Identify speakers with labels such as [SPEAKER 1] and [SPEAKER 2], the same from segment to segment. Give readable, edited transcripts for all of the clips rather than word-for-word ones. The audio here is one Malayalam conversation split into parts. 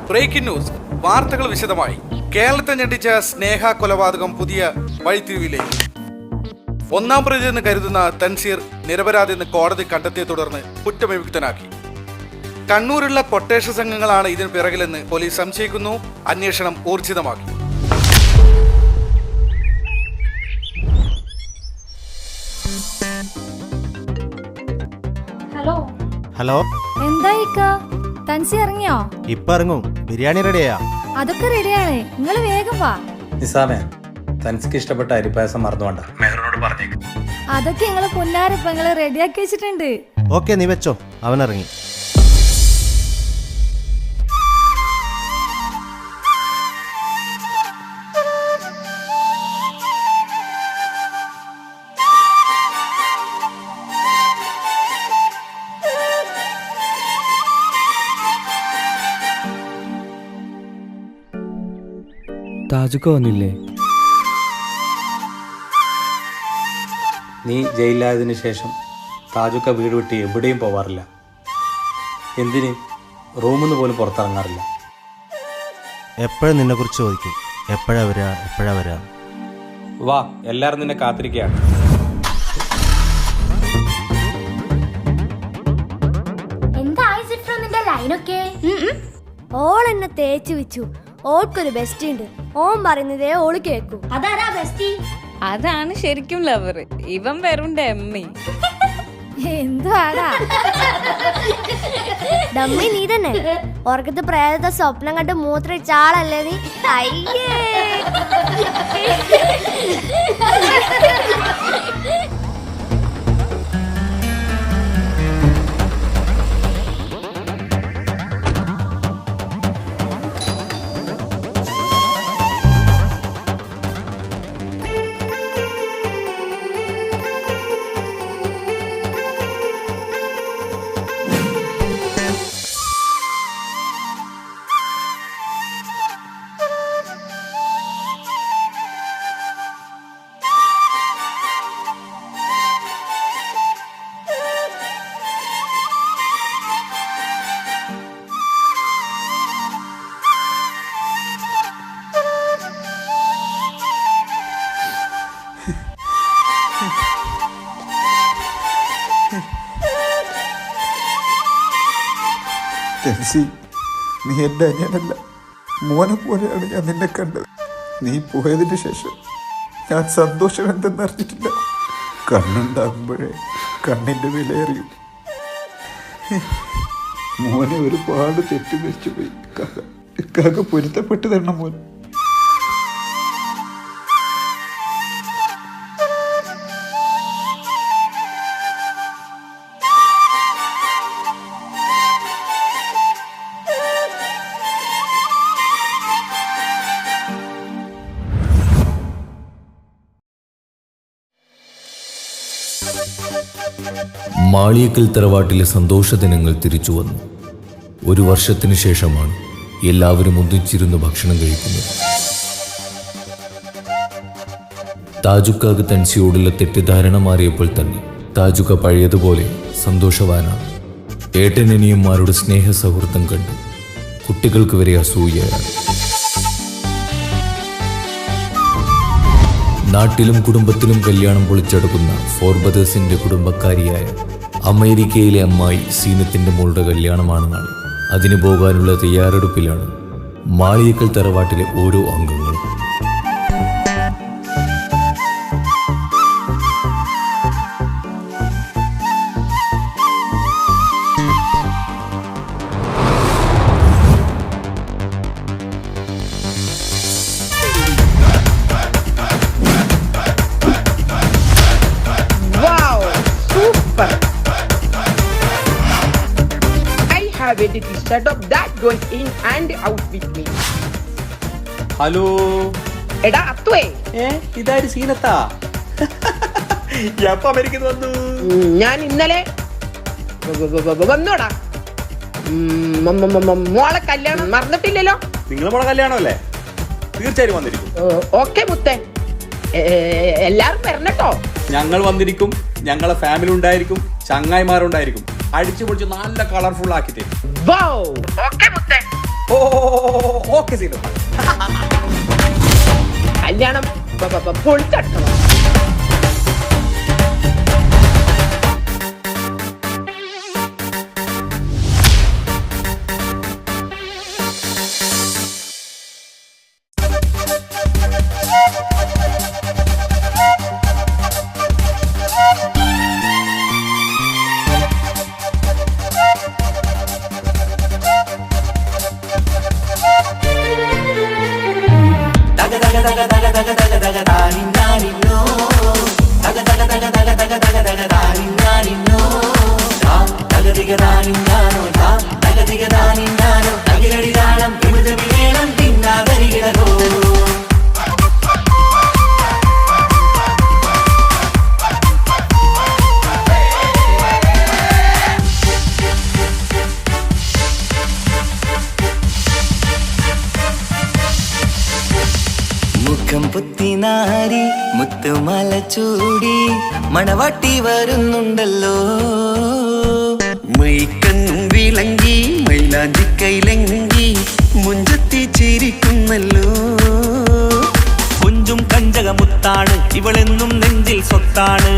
[SPEAKER 1] Breaking news. വാർത്തകൾ വിശദമായി. കേരളത്തെ ഞെട്ടിച്ച സ്നേഹ കൊലപാതകം പുതിയ വഴിത്തിരിവിലേക്ക്. ഒന്നാം പ്രതി എന്ന് കരുതുന്ന തൻസീർ നിരപരാധിയെന്ന് കോടതി കണ്ടെത്തിയെ തുടർന്ന് കുറ്റവിമുക്തനാക്കി. കണ്ണൂരുള്ള കൊട്ടേഷൻ സംഘങ്ങളാണ് ഇതിന് പിറകിലെന്ന് പോലീസ് സംശയിക്കുന്നു. അന്വേഷണം ഊർജിതമാക്കി.
[SPEAKER 2] ഹലോ,
[SPEAKER 3] എന്തായി തൻസി ഇറങ്ങിയോ?
[SPEAKER 2] ഇപ്പൊ ഇറങ്ങും. ബിരിയാണി റെഡിയാ?
[SPEAKER 3] അതൊക്കെ റെഡിയാണ്, നിങ്ങൾ വേഗം വാ.
[SPEAKER 4] നിസാമേ, തനിക്ക് ഇഷ്ടപ്പെട്ട അരിപ്പായസം മറന്നുകൊണ്ട മെഹറിനോട് പറഞ്ഞേക്ക്.
[SPEAKER 3] അതൊക്കെ നിങ്ങള് പൊന്നാരപ്പങ്ങള് റെഡിയാക്കി വെച്ചിട്ടുണ്ട്.
[SPEAKER 2] ഓക്കെ, നീ വെച്ചോ. അവൻ ഇറങ്ങി.
[SPEAKER 5] താജുക്ക വന്നില്ലേ?
[SPEAKER 4] നീ ജയിലിലായതിനു ശേഷം താജുക്ക വീട് വിട്ട് എവിടെയും പോവാറില്ല. എന്തിന് റൂമിൽ നിന്ന് പോലും പുറത്തിറങ്ങാറില്ല.
[SPEAKER 2] എപ്പോഴും നിന്നെ കുറിച്ച് ചോദിക്കും. എപ്പോഴാ വരാ?
[SPEAKER 4] വാ, എല്ലാരും നിന്നെ കാത്തിരിക്കുകയാണ്.
[SPEAKER 6] ഓൾ എന്നെ തേച്ചു വെച്ചു. ഓൾക്കൊരു ബെസ്റ്റ് ഉണ്ട്. ഓൻ പറയുന്നതേ ഓള് കേക്കൂ.
[SPEAKER 7] അതാരാ ബെസ്റ്റി?
[SPEAKER 8] അതാണ് ശരിക്കും ലവർ. ഇവൻ വെറും ഡമ്മി.
[SPEAKER 3] എന്തുവാടാ
[SPEAKER 6] ഡമ്മി? നീ തന്നെ ഓർക്കത്ത് പ്രേതത്തെ സ്വപ്നം കണ്ട് മൂത്രയിച്ച ആളല്ലേ നീ? അയ്യേ,
[SPEAKER 9] തെൻസി, നീ എൻ്റെ അനിയനല്ല, മോനെ പോലെയാണ് ഞാൻ നിന്നെ കണ്ടത്. നീ പോയതിന് ശേഷം ഞാൻ സന്തോഷം എന്തെന്നറിഞ്ഞിട്ടില്ല. കണ്ണുണ്ടാകുമ്പോഴേ കണ്ണിൻ്റെ വിലയറിയും. മോനെ ഒരുപാട് തെറ്റിദ്ധരിച്ചു പോയി. കാക്ക പൊരുത്തപ്പെട്ട് തരണം മോൻ.
[SPEAKER 10] മാളിയേക്കൽ തറവാട്ടിലെ സന്തോഷ ദിനങ്ങൾ തിരിച്ചു വന്നു. ഒരു വർഷത്തിനു ശേഷമാണ് എല്ലാവരും ഒന്നിച്ചിരുന്ന് ഭക്ഷണം കഴിക്കുന്നത്. താജുക്കാക്ക് തൻസിയോടുള്ള തെറ്റിദ്ധാരണ മാറിയപ്പോൾ തന്നെ താജുക്ക പഴയതുപോലെ സന്തോഷവാനാണ്. ഏട്ടനനിയന്മാരുടെ സ്നേഹ സൗഹൃദം കണ്ട് കുട്ടികൾക്ക് വരെ അസൂയയാണ്. നാട്ടിലും കുടുംബത്തിലും കല്യാണം പൊളിച്ചെടുക്കുന്ന ഫോർബദേഴ്സിന്റെ കുടുംബക്കാരിയായ അമേരിക്കയിലെ അമ്മായി സീനത്തിന്റെ മോളുടെ കല്യാണമാണ് നാളെ. അതിന് പോകാനുള്ള തയ്യാറെടുപ്പിലാണ് മാളിയേക്കൽ തറവാട്ടിലെ ഓരോ അംഗങ്ങളും.
[SPEAKER 11] have a little setup that goes in and out with me.
[SPEAKER 4] Hello
[SPEAKER 11] എടാ അത്തുവേ,
[SPEAKER 4] ഇതാര് സീനത്താ? എപ്പോ അമേരിക്കയിൽ വന്നു?
[SPEAKER 11] ഞാൻ ഇന്നലെ വന്നോടാ. മോളെ കല്യാണം മറന്നിട്ടില്ലല്ലോ?
[SPEAKER 4] നിങ്ങളെ മോളെ കല്യാണമല്ലേ? തീർച്ചയായും വന്നിരിക്കും.
[SPEAKER 11] ഓക്കെ മുത്തേ, എല്ലാരും വരണട്ടോ.
[SPEAKER 4] ഞങ്ങൾ വന്നിരിക്കും. ഞങ്ങളെ ഫാമിലി ഉണ്ടായിരിക്കും, ചങ്ങായിമാരുണ്ടായിരിക്കും. അടിച്ചു പൊളിച്ച് നല്ല കളർഫുൾ ആക്കി തരും.
[SPEAKER 11] ഓക്കെ മുത്തേ. ഓക്കെ സീനു. കല്യാണം പൊളിച്ചട്ടോ.
[SPEAKER 7] മുഖം പുത്തിനാരി മുത്തുമല ചൂടി മണവാട്ടി വരുന്നുണ്ടല്ലോ. മൈക്കണ്ണും വിളങ്ങി മൈലാഞ്ചി കൈലങ്കി മുഞ്ചത്തി ചിരിക്കുന്നല്ലോ.
[SPEAKER 12] കുഞ്ചും കഞ്ചകമുത്താണ് ഇവളെന്നും നെഞ്ചിൽ സ്വത്താണ്.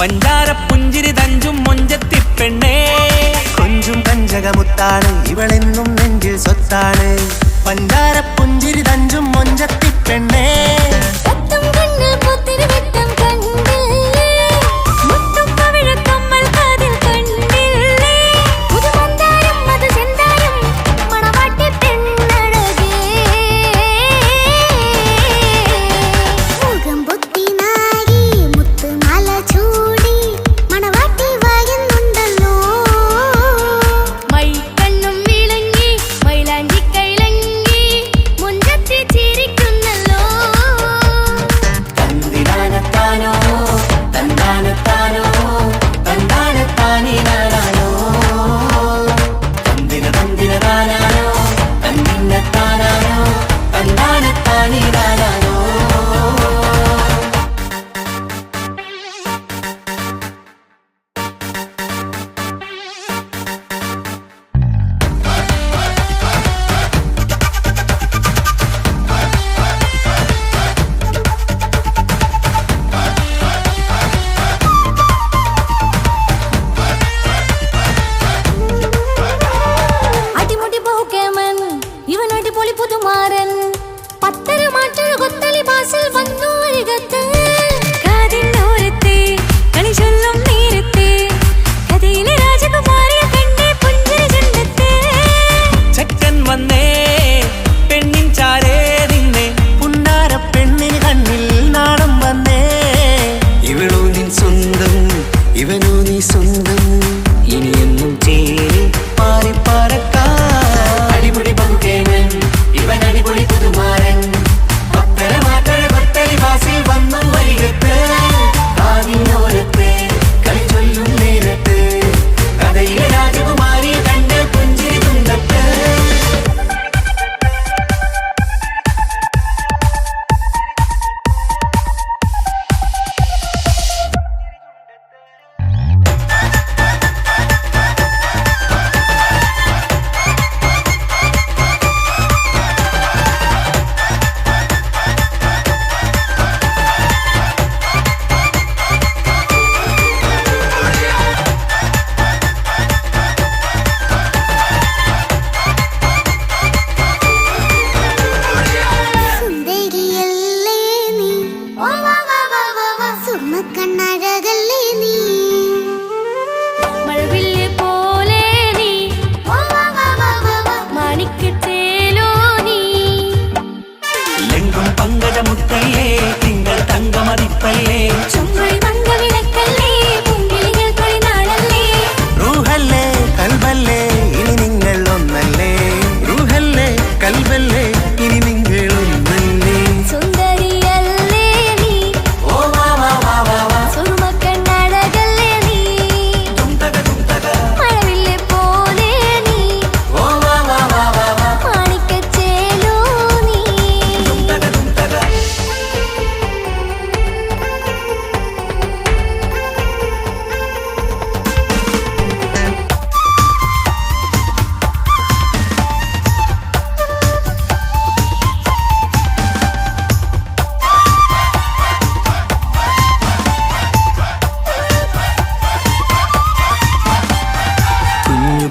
[SPEAKER 12] പഞ്ചാര പുഞ്ചിരി തഞ്ചും മൊഞ്ചത്തി പെണ്ണേ.
[SPEAKER 7] കൊഞ്ചും കഞ്ചകമുത്താണ് ഇവളെന്നും നെഞ്ചിൽ സ്വത്താണ്. പഞ്ചാര പുഞ്ചിരി തഞ്ചും മൊഞ്ചത്തി പെണ്ണേ.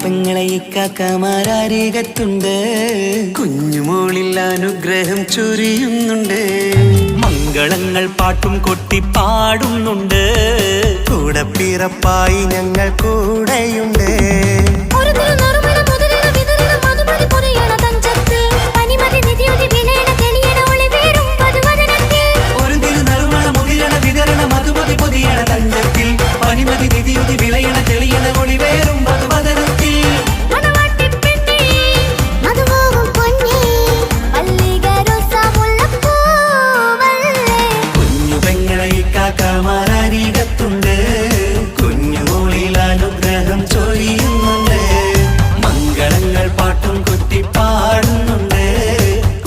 [SPEAKER 7] പെങ്ങളെ ഇക്കാക്കമാരരികത്തുണ്ട്. കുഞ്ഞുമോളിൽ അനുഗ്രഹം ചൊരിയുന്നുണ്ട്.
[SPEAKER 12] മംഗളങ്ങൾ പാട്ടും കൊട്ടി പാടുന്നുണ്ട്.
[SPEAKER 7] കൂടെ പിറപ്പായി ഞങ്ങൾ കൂടെയുണ്ട്.
[SPEAKER 12] ഒരു തിരുനറുമണ മുതിരണ വിതരണ മധുമതി പൊതിയണ തഞ്ചത്തിൽ പനിമതി നിധിയുതി വിളയണ തെളിയണ ഒളിവേറും മധുവദനത്തിൽ.
[SPEAKER 7] കുഞ്ഞു പെങ്ങളെ ഇക്കാക്കമാരരികത്തുണ്ട്. കുഞ്ഞുമോളിൽ അനുഗ്രഹം ചൊരിയുന്നുണ്ട്. മംഗളങ്ങൾ പാട്ടും കുത്തി പാടുന്നുണ്ട്.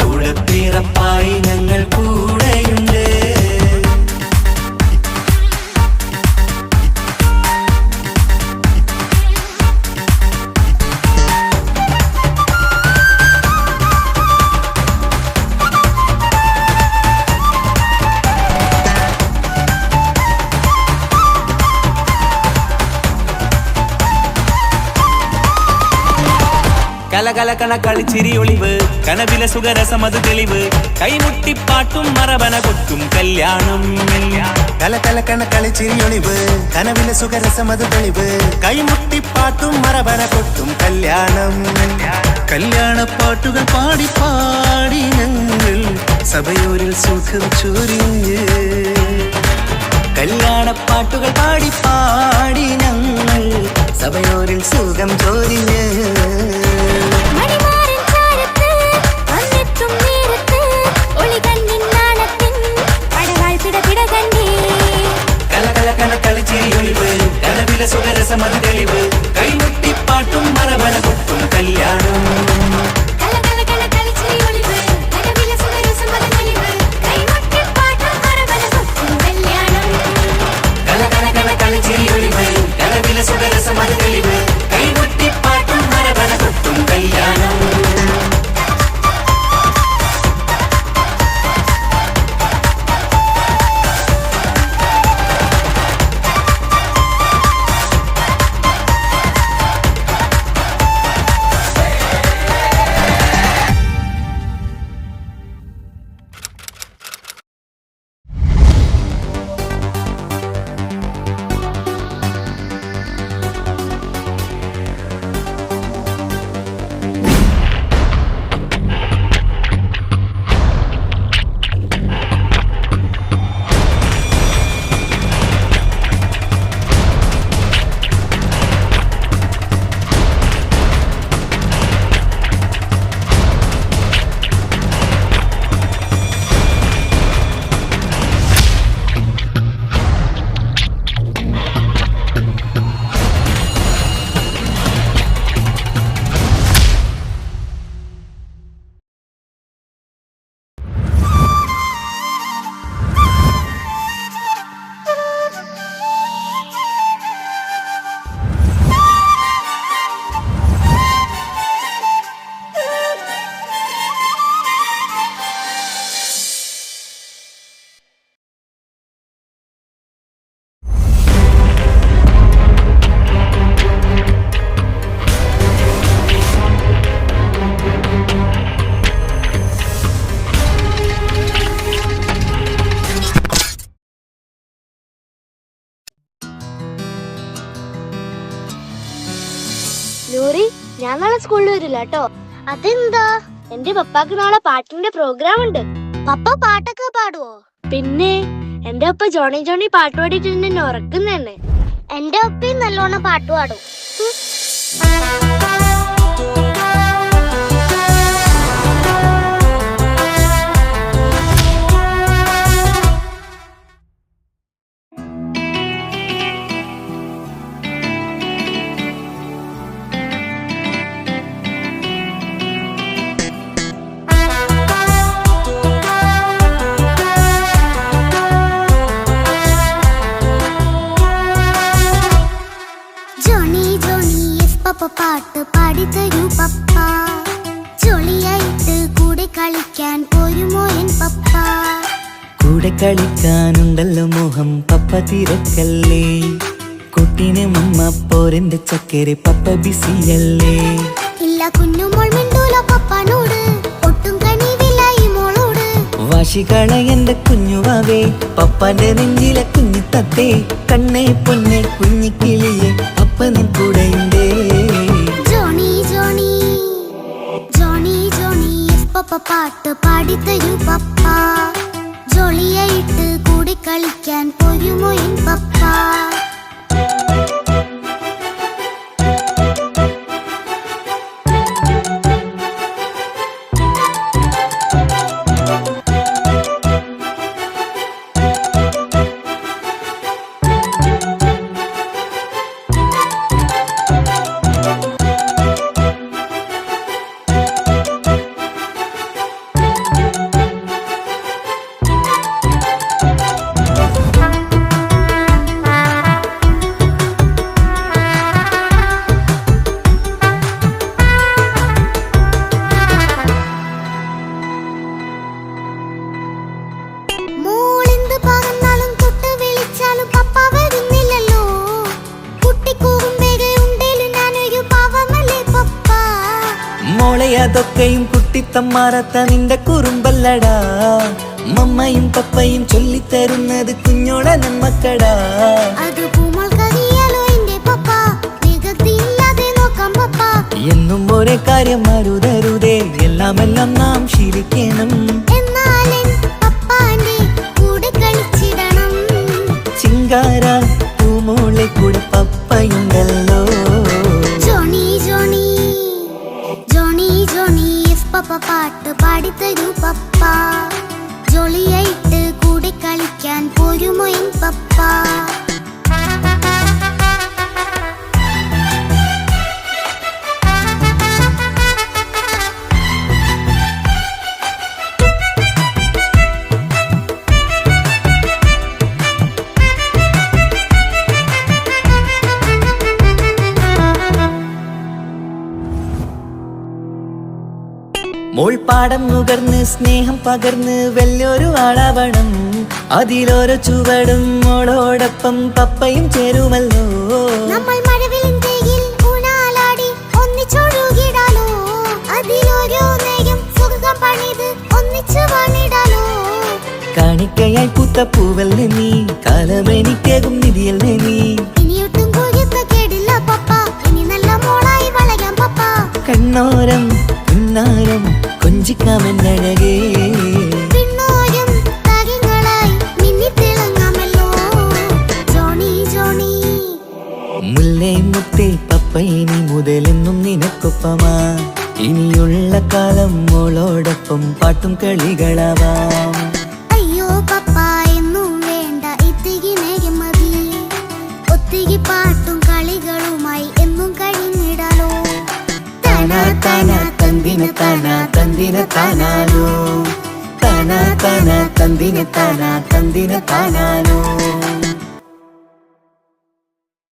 [SPEAKER 7] കൂടെ പിറപ്പായി ഞങ്ങൾ കൂടെയുണ്ട്.
[SPEAKER 12] കലകലകണ കളിച്ചിരി ഒളിവ് കനവില സുഖരസമത് തെളിവ് കൈമുട്ടിപ്പാട്ടും മറവന കൊട്ടും കല്യാണം.
[SPEAKER 7] കലകലകണ കളിച്ചിരിയൊളിവ് കനവിലെ സുഖരസമത് തെളിവ് കൈമുട്ടിപ്പാട്ടും മറവന കൊട്ടും കല്യാണം. കല്യാണപ്പാട്ടുകൾ പാടി പാടി ഞങ്ങൾ സഭയോരിൽ സുഖം ചൊരിഞ്ഞ്. കല്യാണപ്പാട്ടുകൾ പാടി പാടി ഞങ്ങൾ സഭയോരിൽ സുഖം ചൊരിഞ്ഞ്.
[SPEAKER 12] കലകലകണ കളിച്ചിരിയൊളിവ് കനവില സുഖരസമത് തെളിവ് കൈമുട്ടിപ്പാട്ടും മറവന കൊട്ടും കല്യാണം. കലകലകണ കളിച്ചിരിയൊളിവ് കനവില സുഖരസമത് തെളിവ് കൈമുട്ടിപ്പാട്ടും മറവന കൊട്ടും കല്യാണം.
[SPEAKER 6] ലൂറി, ഞാൻ നാളെ സ്കൂളിൽ വരില്ല കേട്ടോ. അതെന്താ? എന്റെ പപ്പാക്ക് നാളെ പാട്ടിന്റെ പ്രോഗ്രാം ഉണ്ട്. പപ്പ പാട്ടൊക്കെ പാടുവോ? പിന്നെ എന്റെ ഒപ്പ ജോണി ജോണി പാട്ട് പാടിയിട്ട് എന്നെ ഉറക്കുന്നതന്നെ. എന്റെ ഒപ്പയും നല്ലോണം പാട്ട് പാടും. പാട്ട് പാടിത്തരൂ പപ്പ, ജോളിയായിട്ട് കൂടെ കളിക്കാൻ പോരുമോ എൻ പപ്പ?
[SPEAKER 12] കൂടെ കളിക്കാനുണ്ടല്ലോ മോഹം പപ്പ തിരക്കല്ലേ,
[SPEAKER 7] കുട്ടീനെ മമ്മ പോരെന്റെ ചക്കരെ പപ്പ ബിസിയല്ലേ?
[SPEAKER 6] ഇല്ല കുഞ്ഞുമോൾ മിണ്ടൂല പപ്പാനോട്, ഒട്ടും കനിവില്ല ഈ മോളോട്.
[SPEAKER 7] വാശി കളയന്റെ കുഞ്ഞുവാവേ, പപ്പാന്റെ നെഞ്ചിലെ കുഞ്ഞു തത്തേ, കണ്ണേ പൊന്നെ കുഞ്ഞിക്കിളിയെ അപ്പനും കൂടെയുണ്ടേ.
[SPEAKER 6] ജോണി ജോണി ജോണി ജോണി പപ്പ പാട്ട് പാടിത്തരൂ പപ്പ, ജോളിയായിട്ട് കൂടി കളിക്കാൻ പോരുമോ എൻ പപ്പ?
[SPEAKER 7] അതൊക്കെയും കുട്ടിത്തമ്മാറത്ത നിന്റെ കുറുമ്പല്ലടാ, മമ്മയും പപ്പയും ചൊല്ലിത്തരുന്നത് കുഞ്ഞോളെ നമ്മക്കടാ. എന്നും ഒരേ കാര്യം മരുതരുതേ, എല്ലാം നാം ശീലിക്കണം. ചിങ്കാര പൂമോളെ കൂടെ പപ്പയുണ്ടല്ലോ.
[SPEAKER 6] പപ്പ പാട്ട് പാടിത്തരൂ പപ്പ, ജോളിയായിട്ട് കൂടി കളിക്കാൻ പോരുമോ എൻ പപ്പ?
[SPEAKER 7] മോൾപ്പാടം നുകർന്ന് സ്നേഹം പകർന്ന് വലിയൊരു ആളാവണം, അതിലോരോ ചുവടും മോളോടൊപ്പം പപ്പയും ചേരുമല്ലോ.
[SPEAKER 6] നമ്മൾ മഴവിലിൻ ഊനാലാടി ഒന്നിച്ചൊഴുകിടാലോ, അതിലോരോ നേരം സുഖം പണിത് ഒന്നിച്ചു വാണിടാലോ.
[SPEAKER 7] കാണിക്കയായി പൂത്ത പൂവല്ലേ നീ, കാലമെനിക്കേകും നിധിയല്ലേ നീ.
[SPEAKER 6] ഇനിയൊട്ടും കുരുത്ത കേടില്ല പപ്പ, ഇനി നല്ല മോളായി വളരാം പപ്പ.
[SPEAKER 7] കണ്ണോരം പിന്നാരം കൊഞ്ചിക്കാമെന്നഴകേ,
[SPEAKER 6] പിന്നോരം താരങ്ങളായി മിന്നിത്തിളങ്ങാമല്ലോ. ജോണി ജോണി
[SPEAKER 7] മുല്ലേ മുത്തേ പപ്പയിനി മുതലെന്നും നിനക്കൊപ്പമാ, ഇനിയുള്ള കാലം മോളോടൊപ്പം പാട്ടും കളികളാവാം.
[SPEAKER 6] അയ്യോ പപ്പ എന്നും വേണ്ട ഇത്തിരി നേരം മതി, ഒത്തിരി പാട്ടും കളികളുമായി എന്നും കഴിഞ്ഞിടാലോ.
[SPEAKER 7] താനാ താനാ തന്തിന താനാ തന്തിന താനാലോ, താനാ താനാ തന്തിന താനാ തന്തിന താനാലോ.